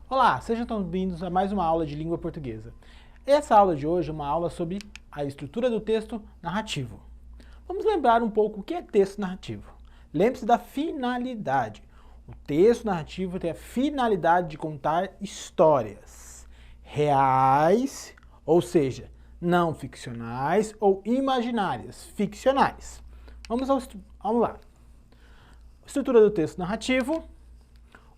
Olá, sejam bem-vindos a mais uma aula de língua portuguesa. Essa aula de hoje é uma aula sobre a estrutura do texto narrativo. Vamos lembrar um pouco o que é texto narrativo. Lembre-se da finalidade. O texto narrativo tem a finalidade de contar histórias reais, ou seja, não ficcionais ou imaginárias, ficcionais. Vamos lá. Estrutura do texto narrativo.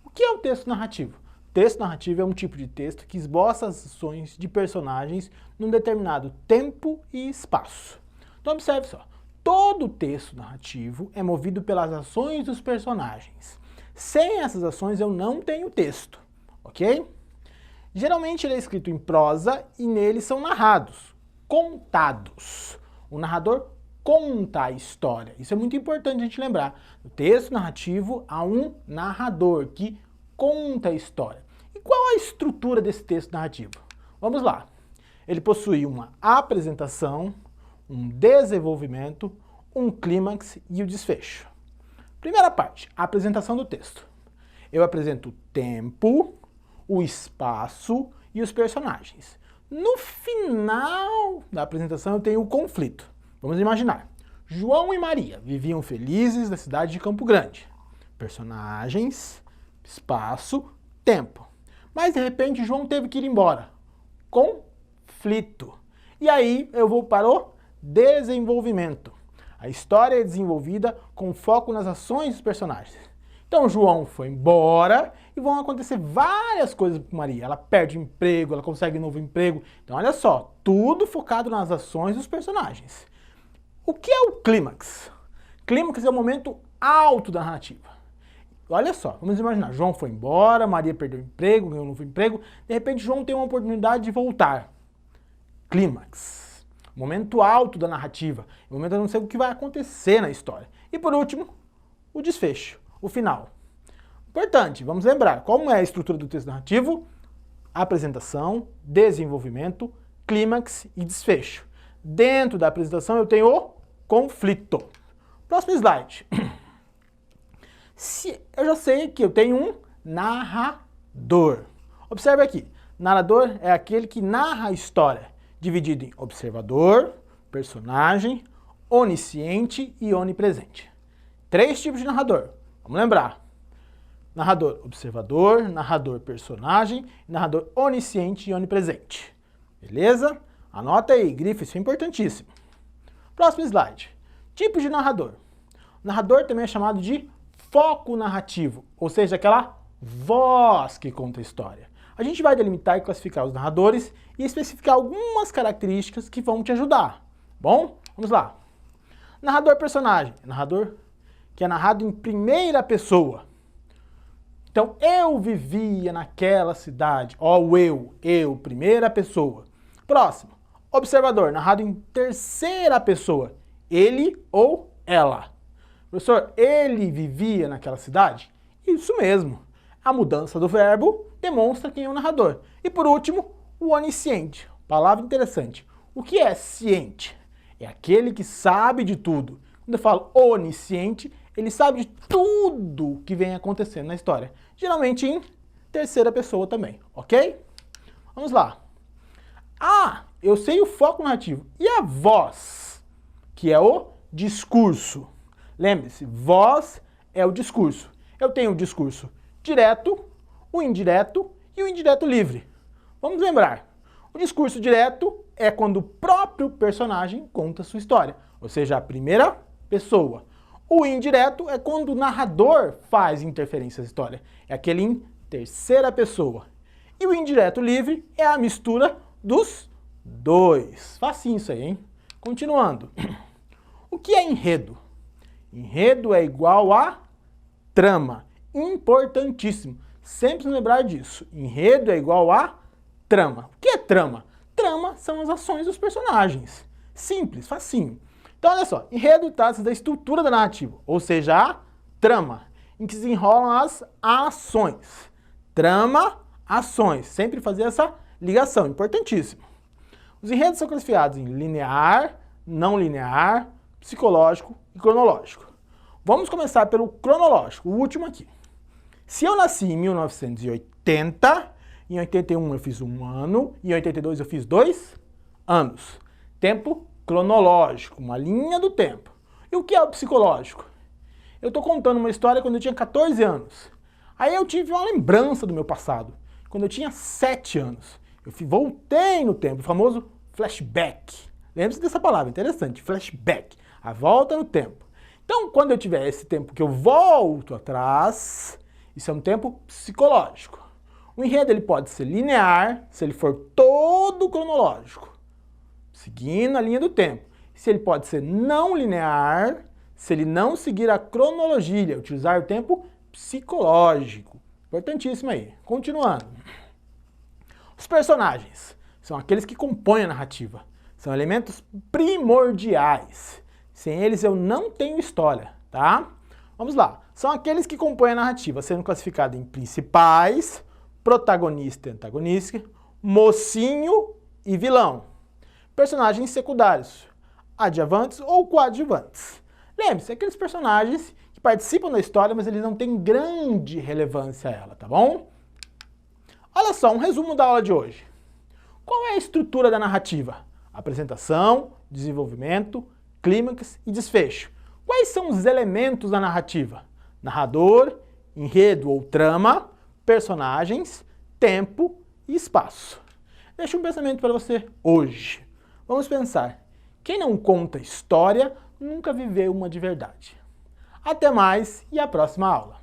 O que é o texto narrativo? Texto narrativo é um tipo de texto que esboça as ações de personagens num determinado tempo e espaço. Então observe só, todo texto narrativo é movido pelas ações dos personagens. Sem essas ações eu não tenho texto, ok? Geralmente ele é escrito em prosa e nele são narrados, contados. O narrador conta a história. Isso é muito importante a gente lembrar. No texto narrativo há um narrador que conta a história. E qual a estrutura desse texto narrativo? Vamos lá. Ele possui uma apresentação, um desenvolvimento, um clímax e o desfecho. Primeira parte, a apresentação do texto. Eu apresento o tempo, o espaço e os personagens. No final da apresentação eu tenho o conflito. Vamos imaginar. João e Maria viviam felizes na cidade de Campo Grande. Personagens, espaço, tempo. Mas de repente João teve que ir embora. Conflito. E aí eu vou para o desenvolvimento. A história é desenvolvida com foco nas ações dos personagens. Então João foi embora e vão acontecer várias coisas com Maria. Ela perde o emprego, ela consegue um novo emprego. Então olha só, tudo focado nas ações dos personagens. O que é o clímax? Clímax é o momento alto da narrativa. Olha só, vamos imaginar, João foi embora, Maria perdeu o emprego, ganhou um novo emprego, de repente João tem uma oportunidade de voltar. Clímax. Momento alto da narrativa, momento eu não sei o que vai acontecer na história. E por último, o desfecho, o final. Importante, vamos lembrar, como é a estrutura do texto narrativo? Apresentação, desenvolvimento, clímax e desfecho. Dentro da apresentação eu tenho o conflito. Próximo slide. Eu já sei que eu tenho um narrador. Observe aqui, narrador é aquele que narra a história, dividido em observador, personagem, onisciente e onipresente. 3 tipos de narrador, vamos lembrar. Narrador observador, narrador personagem, narrador onisciente e onipresente. Beleza? Anota aí, grife, isso é importantíssimo. Próximo slide. Tipos de narrador. O narrador também é chamado de foco narrativo, ou seja, aquela voz que conta a história. A gente vai delimitar e classificar os narradores e especificar algumas características que vão te ajudar. Bom, vamos lá. Narrador personagem, narrador que é narrado em primeira pessoa. Então, eu vivia naquela cidade. Ó, o eu, primeira pessoa. Próximo, observador, narrado em terceira pessoa. Ele ou ela. Professor, ele vivia naquela cidade? Isso mesmo. A mudança do verbo demonstra quem é o narrador. E por último, o onisciente. Palavra interessante. O que é ciente? É aquele que sabe de tudo. Quando eu falo onisciente, ele sabe de tudo que vem acontecendo na história. Geralmente em terceira pessoa também, ok? Vamos lá. Ah, eu sei o foco narrativo. E a voz, que é o discurso. Lembre-se, voz é o discurso. Eu tenho o discurso direto, o indireto e o indireto livre. Vamos lembrar, o discurso direto é quando o próprio personagem conta a sua história, ou seja, a primeira pessoa. O indireto é quando o narrador faz interferência na história, é aquele em terceira pessoa. E o indireto livre é a mistura dos dois. Facinho isso aí, hein? Continuando. O que é enredo? Enredo é igual a trama. Importantíssimo. Sempre se lembrar disso. Enredo é igual a trama. O que é trama? Trama são as ações dos personagens. Simples, facinho. Então olha só, enredo trata-se da estrutura da narrativa, ou seja, a trama. em que se enrolam as ações. Trama, ações. Sempre fazer essa ligação, importantíssimo. Os enredos são classificados em linear, não linear, psicológico e cronológico. Vamos começar pelo cronológico, o último aqui. Se eu nasci em 1980, em 81 eu fiz 1 ano, e em 82 eu fiz 2 anos. Tempo cronológico, uma linha do tempo. E o que é o psicológico? Eu estou contando uma história quando eu tinha 14 anos. Aí eu tive uma lembrança do meu passado, quando eu tinha 7 anos. Eu voltei no tempo, o famoso flashback. Lembre-se dessa palavra, interessante, flashback, a volta no tempo. Então, quando eu tiver esse tempo que eu volto atrás, isso é um tempo psicológico. O enredo ele pode ser linear, se ele for todo cronológico, seguindo a linha do tempo. Se ele pode ser não linear, se ele não seguir a cronologia, utilizar o tempo psicológico. Importantíssimo aí. Continuando. Os personagens são aqueles que compõem a narrativa. São elementos primordiais. Sem eles eu não tenho história, tá? Vamos lá. São aqueles que compõem a narrativa, sendo classificado em principais, protagonista e antagonista, mocinho e vilão. Personagens secundários, adjuvantes ou coadjuvantes. Lembre-se, aqueles personagens que participam da história, mas eles não têm grande relevância a ela, tá bom? Olha só, um resumo da aula de hoje. Qual é a estrutura da narrativa? Apresentação, desenvolvimento, clímax e desfecho. Quais são os elementos da narrativa? Narrador, enredo ou trama, personagens, tempo e espaço. Deixa um pensamento para você hoje. Vamos pensar. Quem não conta história nunca viveu uma de verdade. Até mais e a próxima aula.